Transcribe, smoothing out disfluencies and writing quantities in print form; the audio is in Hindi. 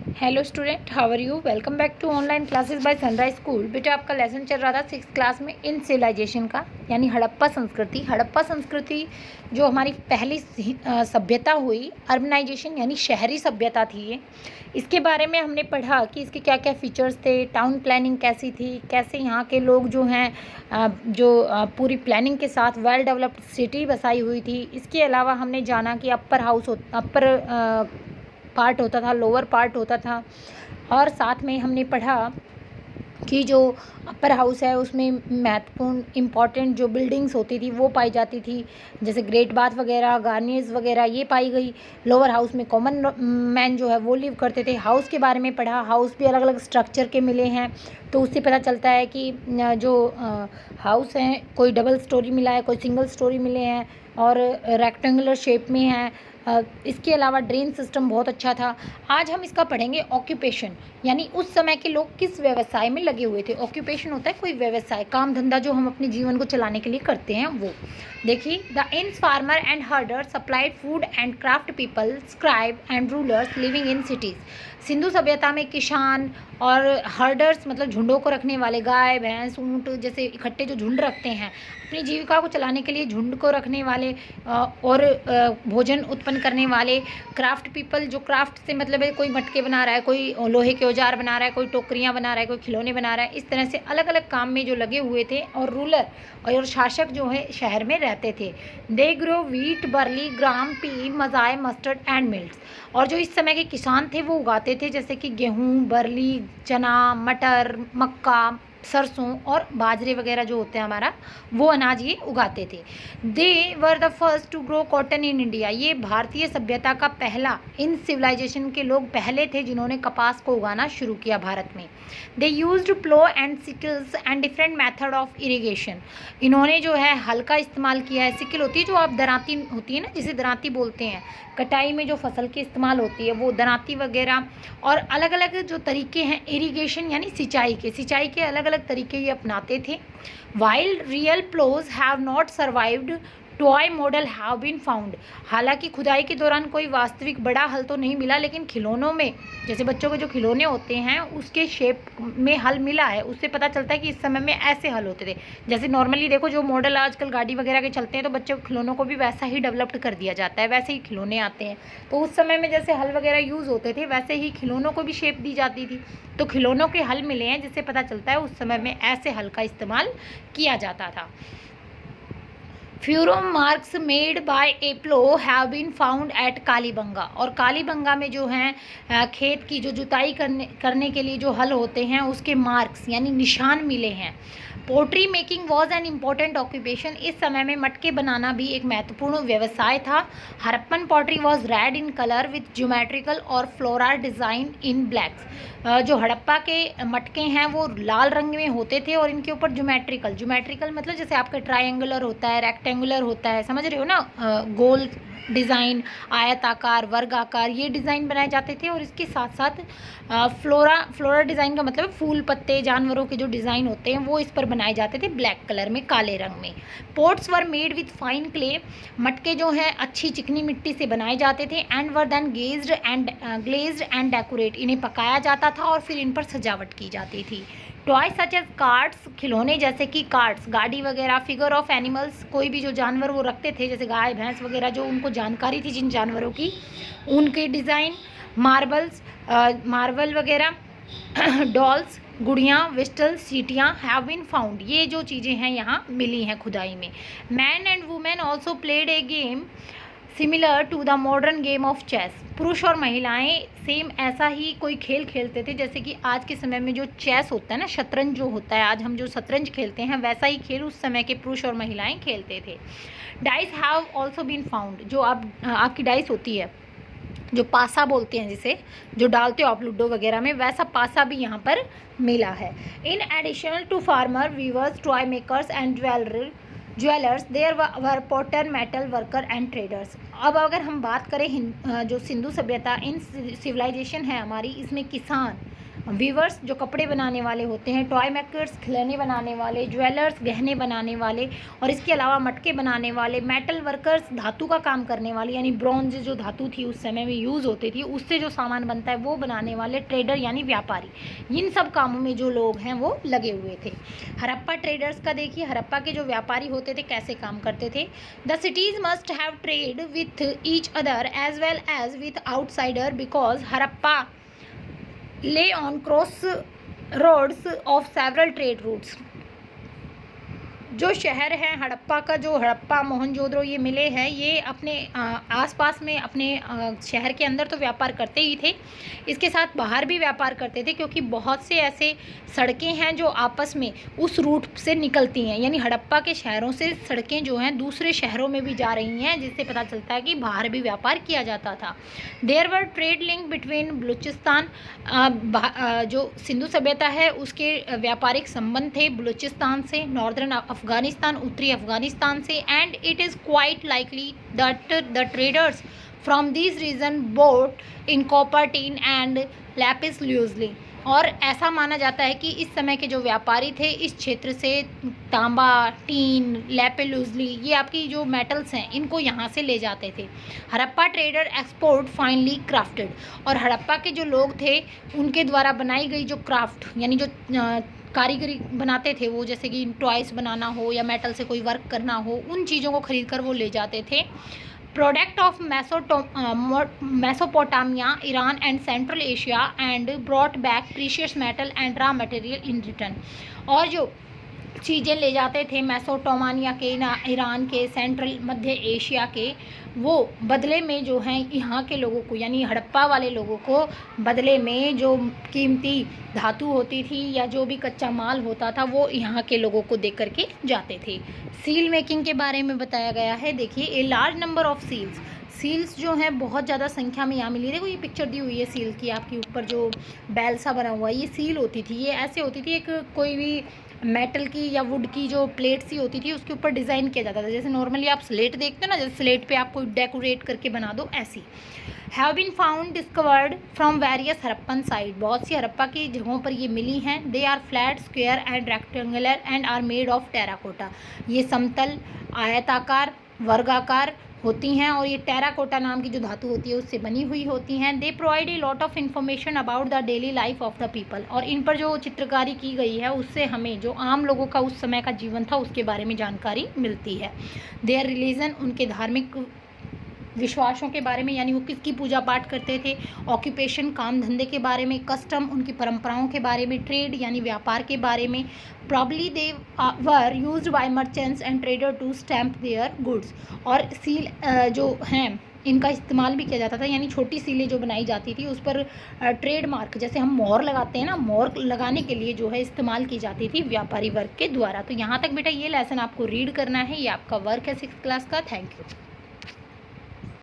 Hello student, how are you? Welcome back to online classes by Sunrise School. बेटा, आपका लेसन चल रहा था 6th क्लास में इन सिविलाइजेशन का, यानी हड़प्पा संस्कृति। हड़प्पा संस्कृति जो हमारी पहली सभ्यता हुई, अर्बनाइजेशन यानी शहरी सभ्यता थी ये। इसके बारे में हमने पढ़ा कि इसके क्या क्या फीचर्स थे, टाउन प्लानिंग कैसी थी, कैसे यहाँ के लोग जो हैं पूरी प्लानिंग के साथ वेल डेवलप्ड सिटी बसाई हुई थी। इसके अलावा हमने जाना कि अपर पार्ट होता था, लोअर पार्ट होता था, और साथ में हमने पढ़ा कि जो अपर हाउस है उसमें महत्वपूर्ण इम्पॉर्टेंट जो बिल्डिंग्स होती थी वो पाई जाती थी, जैसे ग्रेट बाथ वगैरह, गार्नियर्स वगैरह ये पाई गई। लोअर हाउस में कॉमन मैन जो है वो लिव करते थे। हाउस के बारे में पढ़ा, हाउस भी अलग अलग स्ट्रक्चर के मिले हैं, तो उससे पता चलता है कि जो हाउस हैं कोई डबल स्टोरी मिला है, कोई सिंगल स्टोरी मिले हैं और रेक्टेंगुलर शेप में है। इसके अलावा ड्रेन सिस्टम बहुत अच्छा था। आज हम इसका पढ़ेंगे ऑक्यूपेशन, यानी उस समय के लोग किस व्यवसाय में लगे हुए थे। ऑक्यूपेशन होता है कोई व्यवसाय, काम धंधा जो हम अपने जीवन को चलाने के लिए करते हैं वो। देखिए, द इंस farmer and हर्डर supplied food and craft people, scribe and rulers living in cities. Sindhu सभ्यता में किसान और हर्डर्स मतलब झुंडों को रखने वाले, गाय भैंस ऊँट जैसे इकट्ठे जो झुंड रखते हैं अपनी जीविका को चलाने के लिए, झुंड को रखने वाले और भोजन उत्पन्न करने वाले, क्राफ्ट पीपल जो क्राफ्ट से मतलब है कोई मटके बना रहा है, कोई लोहे के औजार बना रहा है, कोई टोकरियाँ बना रहा है, कोई खिलौने बना रहा है, इस तरह से अलग अलग काम में जो लगे हुए थे। और रूलर और शासक जो है शहर में रहते थे। They grow wheat, barley, gram, pea, maize, mustard and millets. और जो इस समय के किसान थे वो उगाते थे जैसे कि गेहूँ, बर्ली, चना, मटर, मक्का, सरसों और बाजरे वगैरह जो होते हैं हमारा, वो अनाज ये उगाते थे। They were the first to grow cotton in India. ये भारतीय सभ्यता का पहला, इन सिविलाइजेशन के लोग पहले थे जिन्होंने कपास को उगाना शुरू किया भारत में। They used plough and sickles and different method of irrigation. इन्होंने जो है हल का इस्तेमाल किया है। सिकल होती है जो आप दराती होती है ना, जिसे दराती बोलते हैं, कटाई में जो फसल की इस्तेमाल होती है वो दराती वगैरह। और अलग अलग जो तरीके हैं इरिगेशन यानी सिंचाई के अलग अलग तरीके ये अपनाते थे। While real ploughs have not survived, toy model have been found. हालांकि खुदाई के दौरान कोई वास्तविक बड़ा हल तो नहीं मिला, लेकिन खिलौनों में जैसे बच्चों के जो खिलौने होते हैं उसके शेप में हल मिला है। उससे पता चलता है कि इस समय में ऐसे हल होते थे। जैसे नॉर्मली देखो जो मॉडल आजकल गाड़ी वगैरह के चलते हैं तो बच्चों के खिलौनों को भी वैसा ही डेवलप्ड कर दिया जाता है, वैसे ही खिलौने आते हैं। तो उस समय में जैसे हल वगैरह यूज़ होते थे वैसे ही खिलौनों को भी शेप दी जाती थी। तो खिलौनों के हल मिले हैं जिससे पता चलता है उस समय में ऐसे हल का इस्तेमाल किया जाता था। Furrow marks made by a plough have been found at Kalibangan. और कालीबंगा में जो हैं खेत की जो जुताई करने के लिए जो हल होते हैं उसके मार्क्स यानी निशान मिले हैं। Pottery making was an important occupation. इस समय में मटके बनाना भी एक महत्वपूर्ण व्यवसाय था। Harappan pottery was red in colour with geometrical और फ्लोरल डिज़ाइन इन ब्लैक्स। जो हड़प्पा के मटके हैं वो लाल रंग में होते थे और इनके ऊपर ज्योमेट्रिकल मतलब जैसे आपका ट्रायंगुलर होता है, रेक्टेंगुलर होता है, समझ रहे हो ना, गोल डिज़ाइन, आयताकार, वर्गाकार, ये डिज़ाइन बनाए जाते थे। और इसके साथ साथ फ्लोरा डिज़ाइन का मतलब फूल पत्ते जानवरों के जो डिज़ाइन होते हैं वो इस पर बनाए जाते थे ब्लैक कलर में, काले रंग में। Pots were made with fine clay. मटके जो हैं अच्छी चिकनी मिट्टी से बनाए जाते थे। And were then glazed and decorate. इन्हें पकाया जाता था और फिर इन पर सजावट की जाती थी। टॉय सच एज कार्ड्स, खिलौने जैसे कि कार्ड्स, गाड़ी वगैरह, फिगर ऑफ एनिमल्स, कोई भी जो जानवर वो रखते थे जैसे गाय भैंस वगैरह जो उनको जानकारी थी जिन जानवरों की, उनके डिज़ाइन, मार्बल वगैरह, डॉल्स, गुड़ियाँ, विस्टल, सीटियाँ हैव बीन फाउंड। ये जो चीज़ें हैं यहाँ मिली हैं खुदाई में। Man and women also played a game similar to the modern game of chess. पुरुष और महिलाएं सेम ऐसा ही कोई खेल खेलते थे जैसे कि आज के समय में जो चेस होता है ना, शतरंज जो होता है, आज हम जो शतरंज खेलते हैं वैसा ही खेल उस समय के पुरुष और महिलाएं खेलते थे। Dice have also been found. जो आपकी डाइस होती है, जो पासा बोलते हैं जिसे, जो डालते हो आप लूडो वगैरह में, वैसा पासा भी यहाँ पर मिला है। In additional to farmer, weavers, toy makers and jewellers there were potter, metal worker and traders. अब अगर हम बात करें जो सिंधु सभ्यता इन सिविलाइजेशन है हमारी, इसमें किसान, वीवर्स जो कपड़े बनाने वाले होते हैं, टॉय मेकर्स खिलौने बनाने वाले, ज्वेलर्स गहने बनाने वाले, और इसके अलावा मटके बनाने वाले, मेटल वर्कर्स धातु का काम करने वाले यानी ब्रॉन्ज जो धातु थी उस समय में यूज़ होती थी, उससे जो सामान बनता है वो बनाने वाले, ट्रेडर यानी व्यापारी, इन सब कामों में जो लोग हैं वो लगे हुए थे। हड़प्पा ट्रेडर्स का देखिए, हड़प्पा के जो व्यापारी होते थे कैसे काम करते थे। The cities must have trade with each other as well as with outsider because Harappa lay on crossroads of several trade routes। जो शहर है हड़प्पा का, जो हड़प्पा मोहनजोदड़ो ये मिले हैं, ये अपने आसपास में अपने शहर के अंदर तो व्यापार करते ही थे, इसके साथ बाहर भी व्यापार करते थे, क्योंकि बहुत से ऐसे सड़कें हैं जो आपस में उस रूट से निकलती हैं, यानी हड़प्पा के शहरों से सड़कें जो हैं दूसरे शहरों में भी जा रही हैं, जिससे पता चलता है कि बाहर भी व्यापार किया जाता था। There were trade link between Baluchistan, जो सिंधु सभ्यता है उसके व्यापारिक संबंध थे बलूचिस्तान से, नॉर्दर्न अफगानिस्तान उत्तरी अफगानिस्तान से, and it is quite likely that the traders from this region brought in copper, tin and lapis lazuli. और ऐसा माना जाता है कि इस समय के जो व्यापारी थे इस क्षेत्र से तांबा, टीन, लैपिलुजली, ये आपकी जो मेटल्स हैं इनको यहाँ से ले जाते थे। Harappa trader export finally crafted, और हड़प्पा के जो लोग थे उनके द्वारा बनाई गई जो क्राफ्ट यानी जो कारीगरी बनाते थे वो, जैसे कि टॉयस बनाना हो या मेटल से कोई वर्क करना हो, उन चीज़ों को खरीद कर वो ले जाते थे। Product of Mesopotamia, Iran and central Asia and brought back precious metal and raw material in return. और जो चीज़ें ले जाते थे मेसोपोटामिया के, ईरान के, सेंट्रल मध्य एशिया के, वो बदले में जो हैं यहाँ के लोगों को यानी हड़प्पा वाले लोगों को बदले में जो कीमती धातु होती थी या जो भी कच्चा माल होता था वो यहाँ के लोगों को दे करके जाते थे। सील मेकिंग के बारे में बताया गया है। देखिए, a large number of seals जो हैं बहुत ज़्यादा संख्या में यहाँ मिली। देखो ये पिक्चर दी हुई है सील की, आपके ऊपर जो बैल सा बना हुआ है ये सील होती थी। ये ऐसे होती थी, एक कोई भी मेटल की या वुड की जो प्लेट सी होती थी उसके ऊपर डिज़ाइन किया जाता था। जैसे नॉर्मली आप स्लेट देखते हो ना, जैसे स्लेट पे आप कोई डेकोरेट करके बना दो, ऐसी। Have been found discovered from various Harappan site, बहुत सी हड़प्पा की जगहों पर ये मिली हैं। They are flat, square and rectangular and are made of terracotta. ये समतल, आयताकार, वर्गाकार होती हैं और ये टेराकोटा नाम की जो धातु होती है उससे बनी हुई होती हैं। They provide a lot of information about the daily life of the people, और इन पर जो चित्रकारी की गई है उससे हमें जो आम लोगों का उस समय का जीवन था उसके बारे में जानकारी मिलती है। देयर रिलीजन, उनके धार्मिक विश्वासों के बारे में, यानी वो किसकी पूजा पाठ करते थे। ऑक्यूपेशन, काम धंधे के बारे में। कस्टम, उनकी परंपराओं के बारे में। ट्रेड यानी व्यापार के बारे में। Probably they were used by merchants and trader to stamp their goods, और सील जो हैं इनका इस्तेमाल भी किया जाता था, यानी छोटी सीलें जो बनाई जाती थी उस पर ट्रेडमार्क, जैसे हम मोहर लगाते हैं ना, मोहर लगाने के लिए जो है इस्तेमाल की जाती थी व्यापारी वर्ग के द्वारा। तो यहाँ तक बेटा ये लेसन आपको रीड करना है, ये आपका वर्क है 6th क्लास का। Thank you.